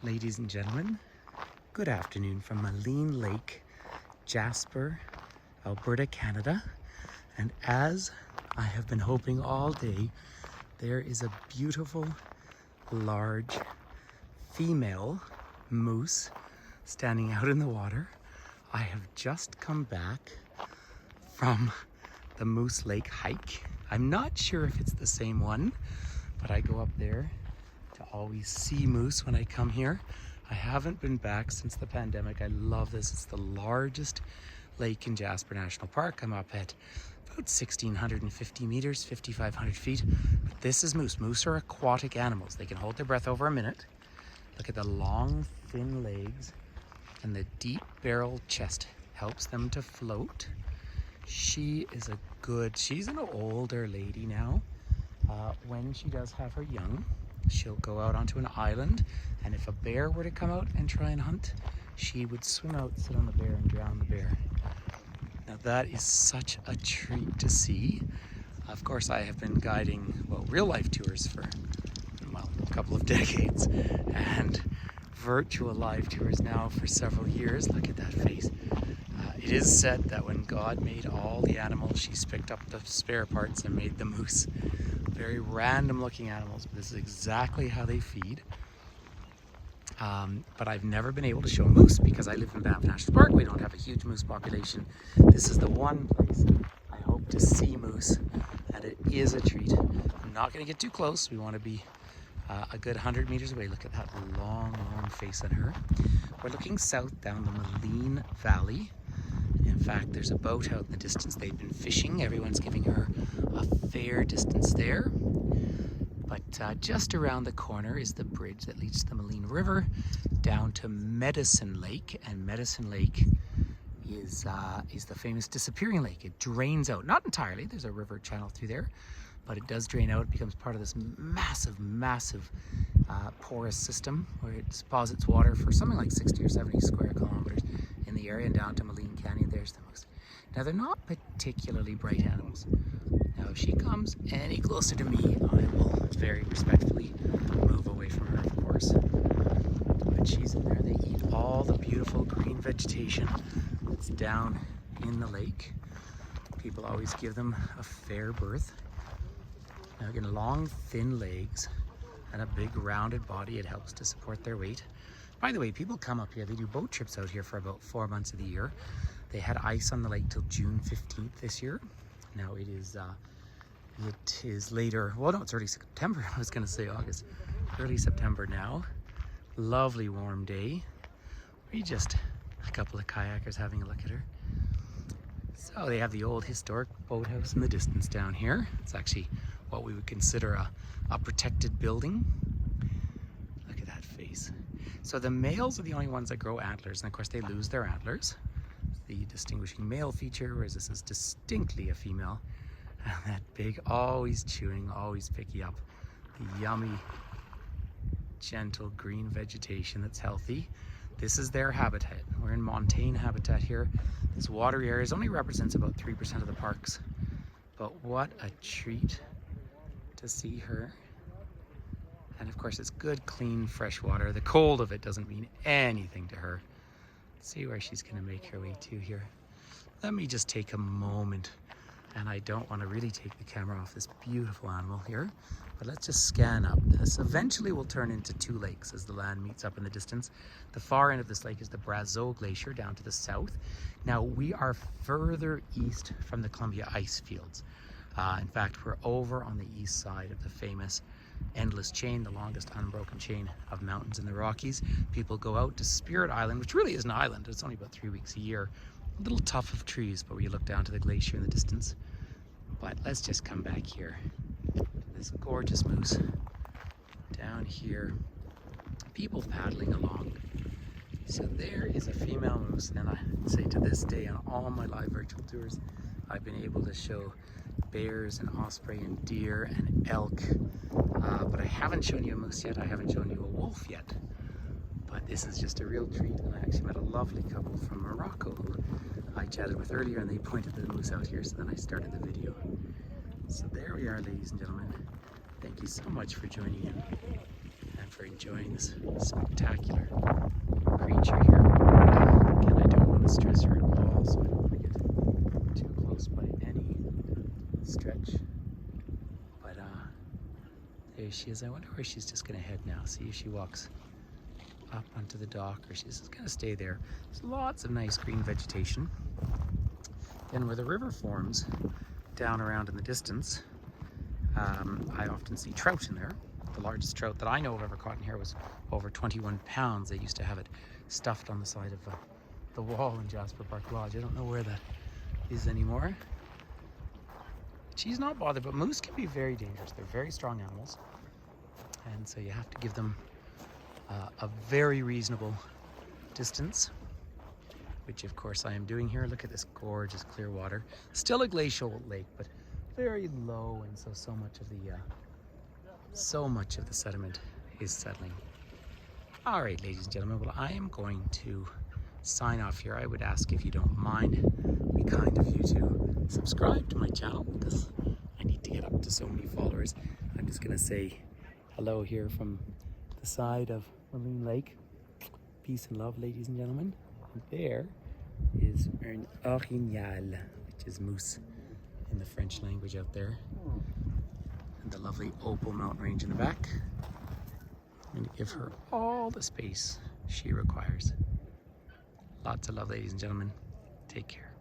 Ladies and gentlemen, good afternoon from Maligne Lake, Jasper, Alberta, Canada. And as I have been hoping all day, there is a beautiful, large, female moose standing out in the water. I have just come back from the Moose Lake hike. I'm not sure if it's the same one, but I go up there to always see moose when I come here. I haven't been back since the pandemic. I love this. It's the largest lake in Jasper National Park. I'm up at about 1,650 meters, 5,500 feet. But this is moose. Moose are aquatic animals. They can hold their breath over a minute. Look at the long, thin legs, and the deep barrel chest helps them to float. She is she's an older lady now. When she does have her young, she'll go out onto an island, and if a bear were to come out and try and hunt, she would swim out, sit on the bear, and drown the bear. Now that is such a treat to see. Of course, I have been guiding, real life tours for, a couple of decades, and virtual live tours now for several years. Look at that face. It is said that when God made all the animals, she's picked up the spare parts and made the moose. Very random looking animals, but this is exactly how they feed. But I've never been able to show a moose because I live in Banff National Park. We don't have a huge moose population. This is the one place I hope to see moose, and it is a treat. I'm not going to get too close. We want to be a good 100 meters away. Look at that long, long face on her. We're looking south down the Maligne Valley. In fact, there's a boat out in the distance. They've been fishing. Everyone's giving her a fair distance there. But just around the corner is the bridge that leads to the Maligne River down to Medicine Lake. And Medicine Lake is the famous disappearing lake. It drains out, not entirely. There's a river channel through there, but it does drain out. It becomes part of this massive, massive porous system where it deposits water for something like 60 or 70 square kilometers in the area, and down to Maligne Canyon. There's the moose. Now, they're not particularly bright animals. Now, if she comes any closer to me, I will very respectfully move away from her, of course. But she's in there. They eat all the beautiful green vegetation that's down in the lake. People always give them a fair berth. Now, again, long, thin legs and a big rounded body. It helps to support their weight. By the way, people come up here. They do boat trips out here for about 4 months of the year. They had ice on the lake till June 15th this year. Now it is later. Well, no, it's early September. I was going to say August. Early September now. Lovely warm day. Just a couple of kayakers having a look at her. So they have the old historic boathouse in the distance down here. It's actually what we would consider a protected building. Look at that face. So the males are the only ones that grow antlers, and of course they lose their antlers. The distinguishing male feature, whereas this is distinctly a female. And that big, always chewing, always picking up the yummy, gentle green vegetation that's healthy. This is their habitat. We're in montane habitat here. This watery area only represents about 3% of the parks. But what a treat to see her. And of course, it's good, clean, fresh water. The cold of it doesn't mean anything to her. Let's see where she's going to make her way to here. Let me just take a moment, and I don't want to really take the camera off this beautiful animal here, but let's just scan up. This eventually will turn into 2 lakes as the land meets up in the distance. The far end of this lake is the Brazeau Glacier down to the south. Now, we are further east from the Columbia ice fields. In fact, we're over on the east side of the famous endless chain, the longest unbroken chain of mountains in the Rockies. People go out to Spirit Island, which really is an island. It's only about 3 weeks a year. A little tuft of trees, but we look down to the glacier in the distance. But let's just come back here. This gorgeous moose down here. People paddling along. So there is a female moose, and I'd say to this day on all my live virtual tours, I've been able to show bears and osprey and deer and elk, but I haven't shown you a moose yet. I haven't shown you a wolf yet, but this is just a real treat. And I actually met a lovely couple from Morocco who I chatted with earlier, and they pointed the moose out here, so then I started the video. So there we are, ladies and gentlemen. Thank you so much for joining in and for enjoying this spectacular creature here. Again, I don't want to stress her at all, so I don't want to get too close by any stretch. But there she is. I wonder where she's just going to head now. See if she walks up onto the dock, or she's just going to stay there. There's lots of nice green vegetation. Then where the river forms down around in the distance, I often see trout in there. The largest trout that I know of ever caught in here was over 21 pounds. They used to have it stuffed on the side of the wall in Jasper Park Lodge. I don't know where that is anymore. She's not bothered, but moose can be very dangerous. They're very strong animals, and so you have to give them a very reasonable distance, which of course I am doing here. Look at this gorgeous clear water. Still a glacial lake, but very low, and so much of the sediment is settling. All right, ladies and gentlemen, well, I am going to sign off here. I would ask, if you don't mind, be kind of you to subscribe to my channel, because I need to get up to so many followers. I'm just gonna say hello here from the side of Maligne Lake. Peace and love, ladies and gentlemen. And there is an orignal, which is moose in the French language out there. And the lovely Opal mountain range in the back. I'm going to give her all the space she requires. Lots of love, ladies and gentlemen. Take care.